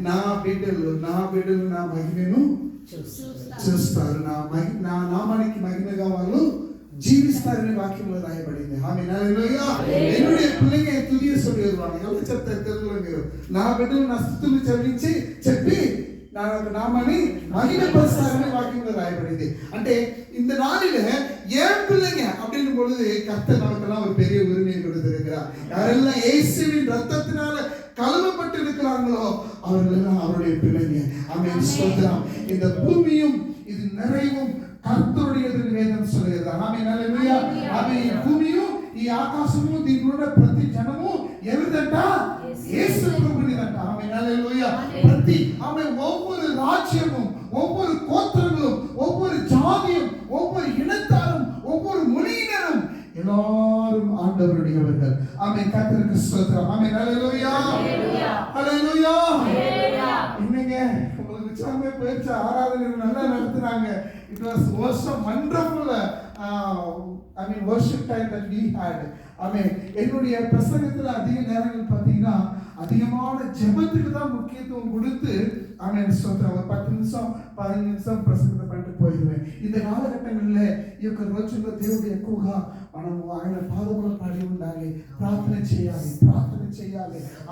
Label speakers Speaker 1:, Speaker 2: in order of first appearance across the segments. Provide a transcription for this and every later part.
Speaker 1: నా బిడ్డలు నా మహిమను చూస్తారు, నా నామానికి మహిమగా వాళ్ళు జీవిస్తారని వాక్యంలో రాయబడింది. ఆమె என்னுடைய பிள்ளைங்க துதிய சொல்லிடுவாங்க. ఎలా చెప్తారు తెలుగులో మీరు? నా బిడ్డలు నా స్తుతులు చెప్పి నా நாமனை மகிமைப்படுத்தாருன்னு வாக்கியத்துல ராயப்படுது. అంటే இந்த நாளில ஏன் பிள்ளைங்க அப்படின்னும் பொழுது கர்த்தர் நமக்கெல்லாம் ஒரு பெரிய உரிமையை கொடுத்திருக்கிறார். யாரெல்லாம் இயேசுவின் ரத்தத்தினால கழுவப்பட்டு இருக்கிறாங்களோ அவர்கள் எல்லாம் அவருடைய பிள்ளைங்க. ஆமென், ஸ்தோத்திரம். இந்த பூமியும் இது நிறைவும் కర్తరుడియది వేదం சொல்லுகிறது. ఆమేన్, హల్లెలూయా. ఆమేన్. ఈ భూమియు ఈ ఆకాశము దీనిలో ప్రతి జనము ఎవరిదంట? యేసు ప్రభునిదంట. ఆమేన్, హల్లెలూయా. ప్రతి ఆమేన్ ஒவ்வொரு ராஜ்யமும் ஒவ்வொரு கோத்திரங்களும் ஒவ்வொரு ஜாதியும் ஒவ்வொரு இனத்தாரும் ஒவ்வொரு மொழியினரும் எல்லாரும் ஆண்டவருடையவர்கள். ஆமென், கர்த்தருக்கு ஸ்தோத்திரம். ஆமென், ஹல்லேலூயா, ஹல்லேலூயா. இன்னைக்கு உங்களுக்கு சாமே பேச்ச ஆராதனை நல்லா நடத்துறாங்க. It was so wonderful worship time that we had. என்னுடைய பிரசங்கத்துல அதிக நேரங்கள் பார்த்தீங்கன்னா அதிகமான ஜெபத்துக்கு தான் முக்கியத்துவம் கொடுத்து ஸ்தோத்திரம் ஒரு 10 నిమిషం 15 నిమిషం ప్రసంగం பண்ணிட்டு పోయిடுவேன். இந்த కాలఘట్టంలో ఈ యొక్క రోజుల్లో దేవుడు ఎక్కువగా మనము ఆయన పాదముల పడి ఉండాలి, ప్రార్థన చేయాలి.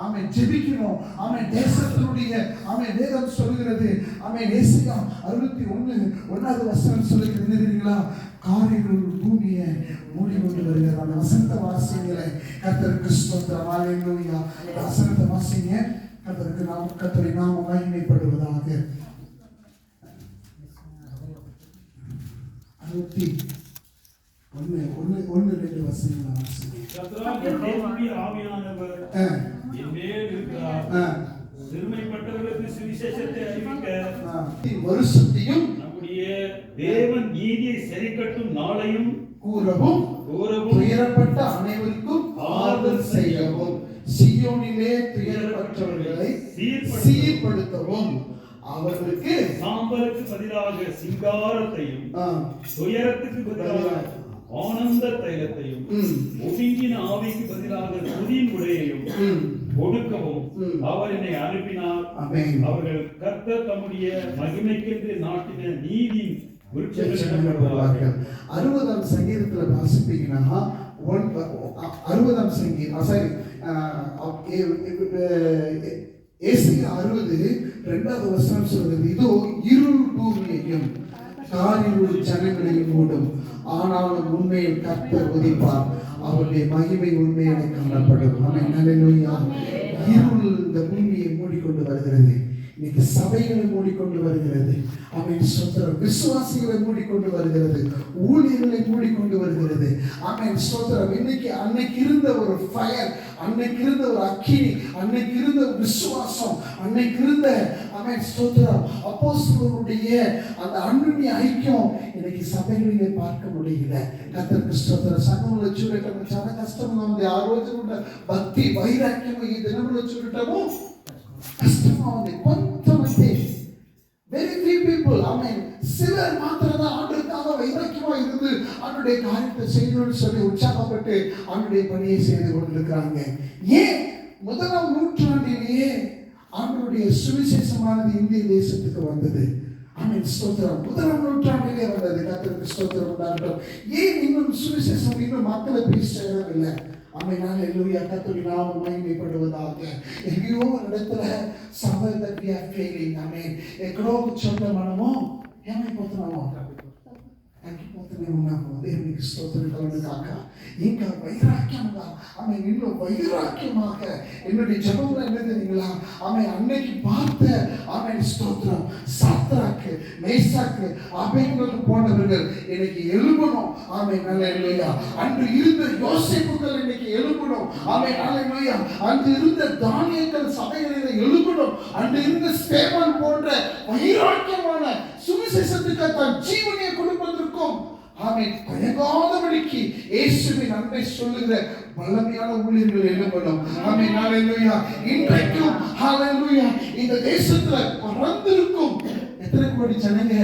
Speaker 1: ఆమె ஜெபிக்கணும். ஆமே தேசத்தினுடைய வேதம் சொல்கிறது. ஏசாயா 61 வசனம் சொல்கிறது தெரியுங்களா? காரிருள் பூமியை மூடிக்கொண்டு வருகிறது. அந்த வசனத்தை வாசிங்களே. கர்த்தருக்கு ஸ்தோத்திரம். ஹல்லேலூயா. வசனத்தை வாசிங்க. கர்த்தருடைய நாமம் மகிமைப்படுவதாக. 61 வசனங்களை வாசிங்க.
Speaker 2: கர்த்தருடைய ஆவியானவர் என்மேல் இருக்கிறார். சிறுமைப்பட்டவர்களுக்கு சுவிசேஷத்தை அறிவிக்க வருஷத்தையும் நம்முடைய தேவன் நீதியை சரிக்கட்டும் நாளையும் கூறவும் துயரப்பட்ட அனைவருக்கும் ஆறுதல் செய்யவும் சீயோனிலே துயரப்பட்டவர்களை சீர்படுத்தவும் அவர்களுக்கு சாம்பலுக்கு பதிலாக சிங்காரத்தையும் துயரத்துக்கு பதிலாக ஆனந்த தைலத்தையும் ஒடுங்கின ஆவிக்கு பதிலாக துதியின் உடையையும் கொடுக்கவும் அவர் என்னை அனுப்பினார். அவர்கள் கர்த்தர் தம்முடைய மகிமைக்கென்று நாட்டின நீதி
Speaker 1: 60ஆம் சங்கீதத்துல வாசிப்பீங்கன்னா 60ஆம் சங்கீதம் ஏசாயா 60 வசனம் சொல்கிறது. இதோ இருள் பூமியையும் காரிருள் ஜனங்களையும் மூடும், ஆனாலும் உண்மையில் கர்த்தர் உதிப்பார், அவருடைய மகிமை உண்மையிலே காணப்படும். ஆமென், ஹல்லேலூயா. இருள் இந்த பூமியை மூடிக்கொண்டு வருகிறது. இன்னைக்கு சபைகளை மூடிக்கொண்டு வருகிறது. ஆமென், ஸ்தோத்திரம். விசுவாசிகளை மூடிக்கொண்டு வருகிறது. ஊழியர்களை மூடிக்கொண்டு வருகிறது. ஆமென், ஸ்தோத்திரம். இன்னைக்கு அன்னைக்கு இருந்த ஒரு ஃபயர், அன்னைக்கு இருந்த ஒரு அக்கினி, அன்னைக்கு இருந்த விசுவாசம், அன்னைக்கு இருந்த ஆமென் ஸ்தோத்திரம் அப்போஸ்தலருடைய அந்த அன்பின் ஐக்கியம் இன்னைக்கு சபைகளிலே பார்க்க முடியல. கர்த்தருக்கு ஸ்தோத்திரம். సంఘంలో చూడటం చాలా కష్టంగా ఉంది. ఆ రోజు ఉన్న భక్తి వైరాగ్యం ఈ దినంలో చూడటము కష్టంగా ఉంది. కొంతమంది very few people, சிலர் மாத்திரம் தான் ஆண்டவருக்காக வைராக்கியமா இருந்து ஆண்டுடைய காரியத்தை செய்யணும்னு சொல்லி உற்சாகப்பட்டு ஆண்டுடைய பணியை செய்து கொண்டிருக்கிறாங்க. ஏன் 1ஆம் நூற்றாண்டிலேயே ஆண்டவருடைய சுவிசேஷமானது இந்திய தேசத்துக்கு வந்தது. ஆமென், ஸ்தோத்திரம். 1ஆம் நூற்றாண்டிலே வந்தது. கர்த்தருக்கு ஸ்தோத்திரம் உண்டாகட்டும். ஏன் இன்னும் சுவிசேஷம் இன்னும் மக்களை போய் சேரவில்லை? ஆமென், ஹல்லேலூயா. கர்த்தருடைய நாமம் மகிமைப்படுவதாக. எங்கேயோ ஒரு இடத்துல சபை that we are failing. ఆమేన్. ఎక్కడో చోట మనము ఏమైపోతున్నాము? తగ్గిపోతూనే ఉన్నాము. దేవునికి స్తోత్రం కలుగును గాక. ఇంకా వైరాగ్యంగా இன்னும் வைராக்கியமாக என்னுடைய ஜெபம்ல என்ன தெரியுங்களா? அன்னைக்கு பார்த்த ஸ்தோத்திரம் சாத்ராக்கு மேசாக்கு ஆபேத்நேகோ போன்றவர்கள் இன்னைக்கு எழும்பணும். ஆமென், ஹல்லேலூயா. அன்று இருந்த யோசேப்புகள் இன்னைக்கு எழும்பணும். ஆமென், ஹல்லேலூயா. அன்று இருந்த தானியேல் சபைகளிலே எழும்பணும். அன்று இருந்த ஸ்தேவான் போன்ற வைராக்கியமான சுவிசேஷத்துக்கு தன் ஜீவனை கொடுப்பதற்கும் தயங்காதபடிக்கு இயேசுவின் அன்பை சொல்லுகிற வல்லமையான ஊழியர்கள் எழும்பணும். ஆமென், ஹல்லேலூயா. இன்றைக்கும் ஹல்லேலூயா இந்த தேசத்துல பறந்திருக்கும் எத்தனை கோடி ஜனங்க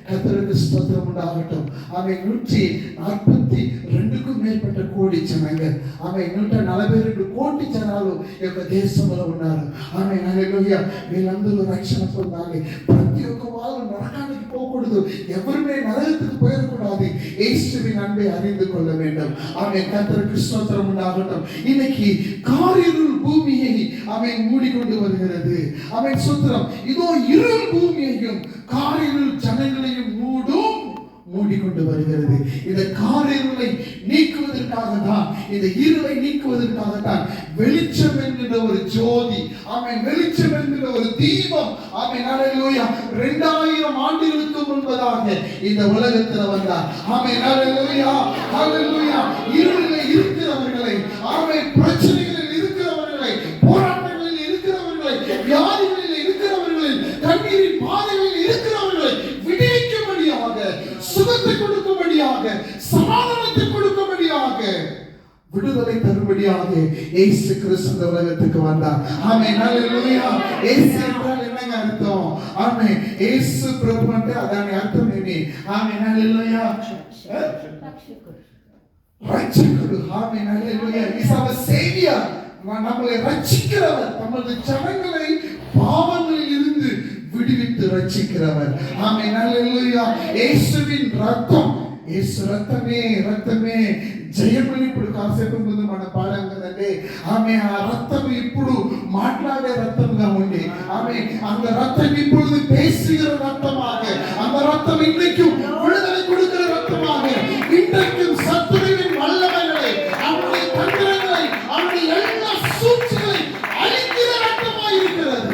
Speaker 1: கர்த்தருக்கு ஸ்தோத்திரம் உண்டாகட்டும். ஆமென். 142க்கும் మేற்பட்ட కోటి జనాంగం. ఆమె 142 కోటి జనాలు యొక్క దేశంలో ఉన్నారు. ఆమె హల్లెలూయా. వీళ్ళందరూ రక్షణ పొందాలి. ప్రతి ఒక్క వాళ్ళు నరకానికి పోకూడదు. ఎవరుமே నరకத்துக்கு போயிடக்கூடாது. இயேசுவின் அன்பை அறிந்து கொள்ள வேண்டும். ஆமென். கர்த்தருக்கு ஸ்தோத்திரம் உண்டாகட்டும். இன்னைக்கு காரிருள் பூமியை ஆமென் மூடிக்கொண்டு வருகிறது. ஆமென். ஸ்தோத்திரம். இதோ இருள் பூமியையும் காரிருள் ஜனங்களையும் மூடிக்கொண்டு வருகிறது. இந்த காரிருளை நீக்குவதற்காக தான், இந்த இருளை நீக்குவதற்காக தான் வெளிச்சம் என்கிற ஒரு ஜோதி, ஆமென், வெளிச்சம் என்கிற ஒரு தீபம், ஆமென், ஹல்லேலூயா, 2000 ஆண்டுகளுக்கு முன்பதாக இந்த உலகத்தில் வந்தார். ஆமென், ஹல்லேலூயா, ஹல்லேலூயா. இருளில் இருக்கிறவர்களை, ஆமென், பிரச்சனைகளில் இருக்கிறவர்களை, போராட்டங்களில் இருக்கிறவர்களை, வியாதிகளில் இருக்கிறவர்களை, கண்ணீரின் பாதைகளில் இருக்கிறவர்களை விடுவிக்கும்படியாக, சுகத்தை கொடுக்கும்படியாக, சமாதானத்தை கொடுக்கும்படியாக, விடுதலை தரும்படியாக இயேசு கிறிஸ்து இந்த உலகத்துக்கு வந்தார். ஆமென், ஹல்லேலூயா. இயேசு என்றால் என்னங்க அர்த்தம்? ஆமென், இயேசு பிரபு అంటే అదాని అర్థం ఏంటి? Amen, hallelujah. ரட்சகர். Amen, hallelujah. Is our saviour. நம்மளை ரட்சிக்கிறவர், நமது ஜனங்களை பாவங்களில் இருந்து விடுவித்து ரட்சிக்கிறவர். ஆமென், ஹல்லேலூயா. இயேசுவின் ரத்தம், இயேசு రక్తమే జయమని ఇప్పుడు కాసేపు ముందు మన పాడాం కదండి. ఆమె ఆ రక్తం ఇప్పుడు మాట్లాడే రక్తంగా ఉంది. ఆమె அந்த ரத்தம் இப்பொழுது பேசுகிற ரத்தமாக, அந்த ரத்தம் இன்றைக்கும் விடுதலை கொடுக்கிற ரத்தமாக, இன்றைக்கும் சத்துருவின் வல்லமைகளை, அவனுடைய தந்திரங்களை, அவனுடைய எல்லா சூழ்ச்சிகளை அழிக்கிற ரத்தமாக இருக்கிறது.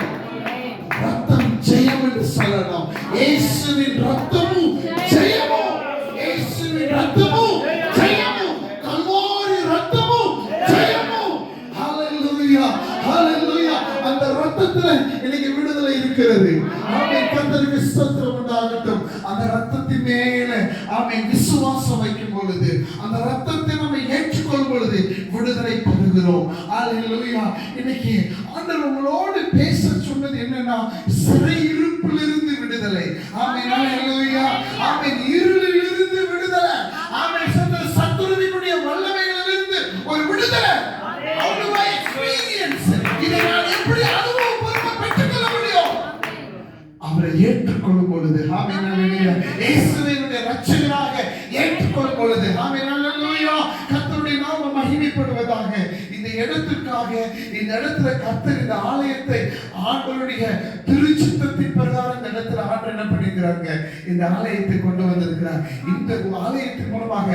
Speaker 1: ரத்தம் ஜெயம் என்று சொல்லணும். இயேசுவின் ரத்தமும் ஜெயமும், இயேசுவின் ரத்தமும் ஜெயமும், கல்வாரி ரத்தமும் ஜெயமும். ஹல்லேலூயா, ஹல்லேலூயா. அந்த ரத்தத்துல இன்னைக்கு விடுதலை இருக்கிறது. ஆமென். கர்த்தருக்கு ஸ்தோத்திரம் உண்டாகட்டும். அந்த ரத்தத்தின் மேல ஆமென் விசுவாசம் வைக்கும் பொழுது, அந்த ரத்தத்தை நம்ம ஏற்றுக்கொள்ளும் பொழுது விடுதலை பெறுகிறோம். ஹல்லேலூயா. இன்னைக்கு ஆண்டவர் உங்களோடு பேச சொன்னது என்னன்னா, சிறையிருப்பிலிருந்து விடுதலை. ஆமென், ஹல்லேலூயா. ஆமென், இருளில் இருந்து விடுதலை. ஆமென், சத்துருவினுடைய வல்லமைகளிலிருந்து ஒரு விடுதலை. How do I experience? இதை நான் எப்படி அனுபவபூர்வமாக பெற்றுக்கொள்ள முடியும்? அவரை ஏற்றுக்கொள்ளும் பொழுது, ஆமென், ஹல்லேலூயா, இயேசுவினுடைய இரட்சகராக ஏற்றுக்கொள்ளும் பொழுது, ஆமென், ஹல்லேலூயா, கர்த்தருடைய நாமம் மகிமைப்படுவதாக. இந்த இடத்திற்காக, இந்த இடத்துல கர்த்தர் இந்த ஆலயத்தை ஆண்டவருடைய திருச்சித்தத்தின் பிரகாரம் இந்த இடத்துல ஆண்டவர் என்ன பண்ணிருக்கிறாங்க, இந்த ஆலயத்தை கொண்டு வந்திருக்கிறார். இந்த ஆலயத்தின் மூலமாக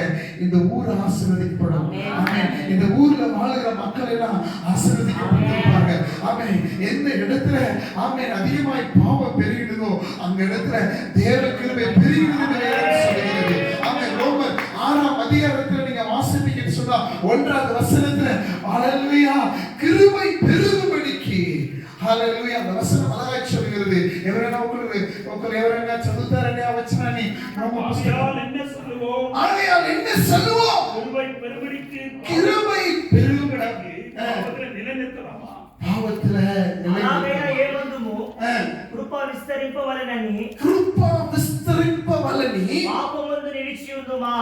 Speaker 1: இந்த ஊர் ஆசீர்வதிக்கப்படும். ஆமென். இந்த ஊர்ல வாழுகிற மக்கள் எல்லாம் ஆசீர்வதிக்கப்பட்டிருப்பாங்க. ஆமென். எந்த இடத்துல ஆமென் அதிகமாய் பாவம் பெருகிடுதோ அந்த இடத்துல தேவ கிருபை பெருகிடுது என்று சொல்கிறது. ஆமென். ரோமர் 6ஆம் அதிகாரத்துல நீங்க வாசிப்பீங்கன்னு சொன்னா 1வது வசனத்துல ஹல்லேலூயா, கிருபை பெருகும்படிக்கு, హల్లెలూయా, அந்த వచనం అలాగే சொல்கிறது. ఎవరైనా ఒకరు ఎవరైనా చదువుతారండి ఆ వచనాన్ని?
Speaker 2: ஆகையால் என்ன சொல்லுவோம்?
Speaker 1: கிருபை பெருகும்படிக்கு
Speaker 2: பாவத்திலே நிலைநிற்கலாமா?
Speaker 1: பாவத்திலே
Speaker 3: ఏమందుము కృప విస్తరింపవలెనని పాపమందు నిలిచి ఉందుమా?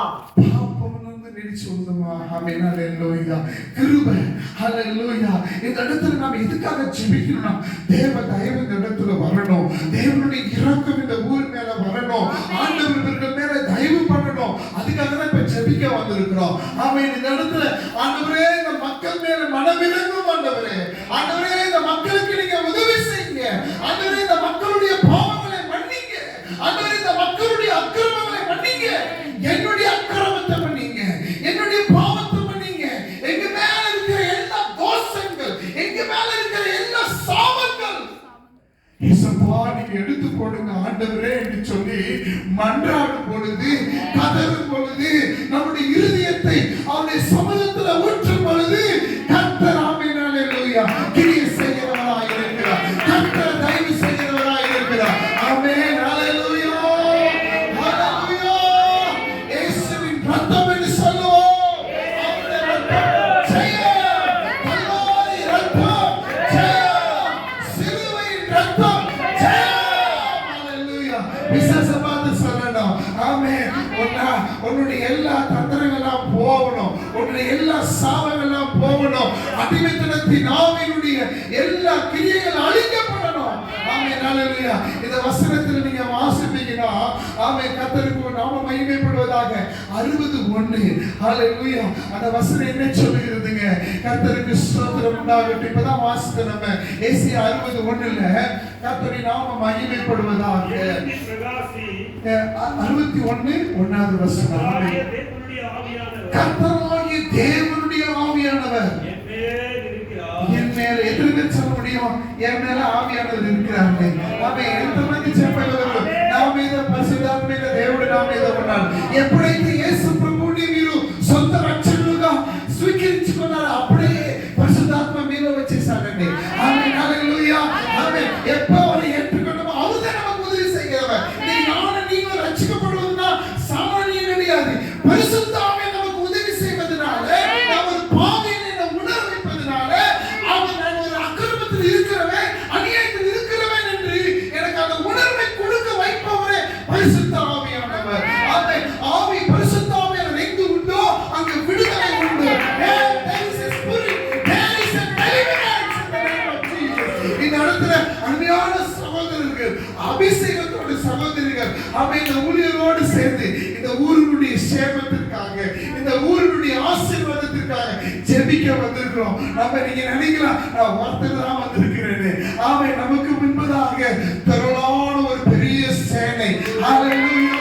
Speaker 1: நினைச்சு வந்தோமா? ஆமென், ஹல்லேலூயா. கிருபை, ஹல்லேலூயா. இந்த இடத்துல நாம் எதுக்காக ஜெபிக்கணும்? தேவ தயவு இந்த இடத்துல வரணும். தேவனுடைய இரக்கம் இந்த ஊர் மேல வரணும். ஆண்டவர் இவர்கள் மேல தயவு பண்ணணும். அதுக்காக தான் இப்ப ஜெபிக்க வந்திருக்கிறோம். ஆமென். இந்த இடத்துல ஆண்டவரே இந்த மக்கள் மேல மனமிரங்கும். ஆண்டவரே, ஆண்டவரே இந்த மக்களுக்கு நீங்க உதவி செய்யுங்க. ஆண்டவரே இந்த மக்களுடைய பாவங்களை மன்னிங்க. ஆண்டவரே இந்த மக்களுடைய அக்கிரமங்களை மன்னிங்க. என்னுடைய அக்கிரமத்தை மன்னிங்க, என்னுடைய பாவத்தை மன்னிங்க. எங்க மேல இருக்கிற எல்லா தோஷங்கள், எங்க மேல இருக்கிற எல்லா சாபங்கள் இயேசுவா நீங்க எடுத்து போடுங்க ஆண்டவரே என்று சொல்லி மன்றாடும் பொழுது, கதறும் பொழுது, நம்முடைய இருதயத்தை அவருடைய சமூகத்துல ஊற்றும் பொழுது கர்த்தர் ஆமென், ஹல்லேலூயா, கிரியை செய்கிறவராய் இருக்கிறார். கர்த்தர் தயவு செய்கிறவராய் இருக்கிறார். ஆமென், ஹல்லேலூயா, ஹல்லேலூயா. இயேசுவின் ரத்தம் என்று சொல்லுவோம். அவருடைய ரத்தம் ஜெயம், கல்வாரி ரத்தம் ஜெயம், சிலுவையின் ரத்தம் ஜெயம். ஹல்லேலூயா. விசுவாச பார்த்து சொல்லுங்க. உன்னுடைய எல்லா தந்திரங்கள்லாம் போகணும், உன்னுடைய எல்லா சாபங்கள்லாம் போகணும், அடிமைத்தனத்தின் ஆவியினுடைய எல்லா கிரியைகள் அழிக்கப்படணும். ஆமென், ஹல்லேலூயா. இந்த வசனத்தில் நீங்க வாசிப்பீங்கன்னா ஆமென், கர்த்தருக்கு நாம மகிமைப்படுவதாக. 61 ஹல்லேலூயா. அந்த வசனம் என்ன சொல்லுகிறதுங்க? கர்த்தருக்கு ஸ்தோத்திரம் உண்டாகட்டும். இப்பதான் வாசித்த நம்ம ஏசாயா 61ல கர்த்தரின் நாம மகிமைப்படுவதாக.
Speaker 2: பிரகாசி
Speaker 1: 61 1வது வசனம்.
Speaker 2: கர்த்தராகிய தேவனுடைய ஆவியானவர்
Speaker 1: கர்த்தராகிய தேவனுடைய ஆவியானவர் என் மேல எதிர்த்து சொல்ல முடியும். என் மேல ஆவியானவர் இருக்கிறாங்க. ఆమె ఎంతమంది చెప్పగలరు నా మీద పరిశుద్ధాత్మ మీద దేవుడు నా మీద ఉన్నాడు? ఎప్పుడైతే యేసు ప్రభువుని మీరు సొంత రక్షకులుగా స్వీకరించుకున్నారో అప్పుడే పరిశుద్ధాత్మ మీలో వచ్చేసాడండి. ఆమేన్, హల్లెలూయా. ఆమేన్. எப்போ அவரை ஏற்றுக்கொண்டோமோ அவர்தான் நமக்கு உதவி செய்கிறவர். நானும் நீங்களும் ரட்சிக்கப்படுவதுனா சாமானியம் கிடையாது. பரிசுத்த ஆவி நமக்கு உதவி செய்வதனால, நாம் ஒரு பாவியை உணர வைப்பதனால, அவன் நான் ஒரு அக்கிரமத்தில் இருக்கிறவன், அநியாயத்தில் இருக்கிறவன் என்று எனக்கு அந்த உணர்வை கொடுக்க வைப்பவரே பரிசுத்த ஆவியானவர். ஆமென். ஆவி பரிசுத்த ஆவியானவர் எங்கு உண்டோ அங்கு விடுதலை உண்டு. There is a spirit, there is a deliverance in the name of Jesus. இந்த இடத்துல அருமையான சகோதரர்கள், அபிஷேகத்தோட சகோதரிகள், ஆமென், இந்த ஊழியரோடு சேர்ந்து இந்த ஊருடைய சேமத்திற்காக, இந்த ஊருடைய ஆசீர்வாதத்திற்காக ஜெபிக்க வந்திருக்கிறோம். நம்ம நீங்க நினைக்கலாம் நான் ஒருத்தர் தான் வந்திருக்கிறேன்னு. ஆமென். நமக்கு முன்பதாக திரளான ஒரு பெரிய சேனை, ஹல்லேலூயா,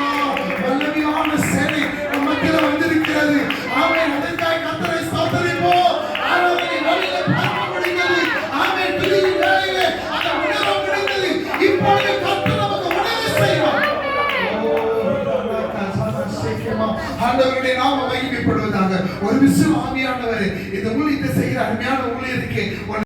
Speaker 1: வல்லமையான சேனை நம்ம மத்தியில வந்திருக்கிறது. ஆமென். அதற்காக கர்த்தரை ஸ்தோத்திரிப்போம். ஆராதனை வழியில பார்க்க முடிந்தது. ஆமென். துதியின் வேளையிலே அந்த உணர்வு முடிந்தது. இப்பொழுது கர்த்தர் நமக்கு உதவி செய்வார். ஆண்டவருடைய நாமம் மகிமைப்படுவதாக. ஒரு விசுவாசியானவர் இந்த ஊழியத்தை செய்கிற அருமையான ஊழியருக்கு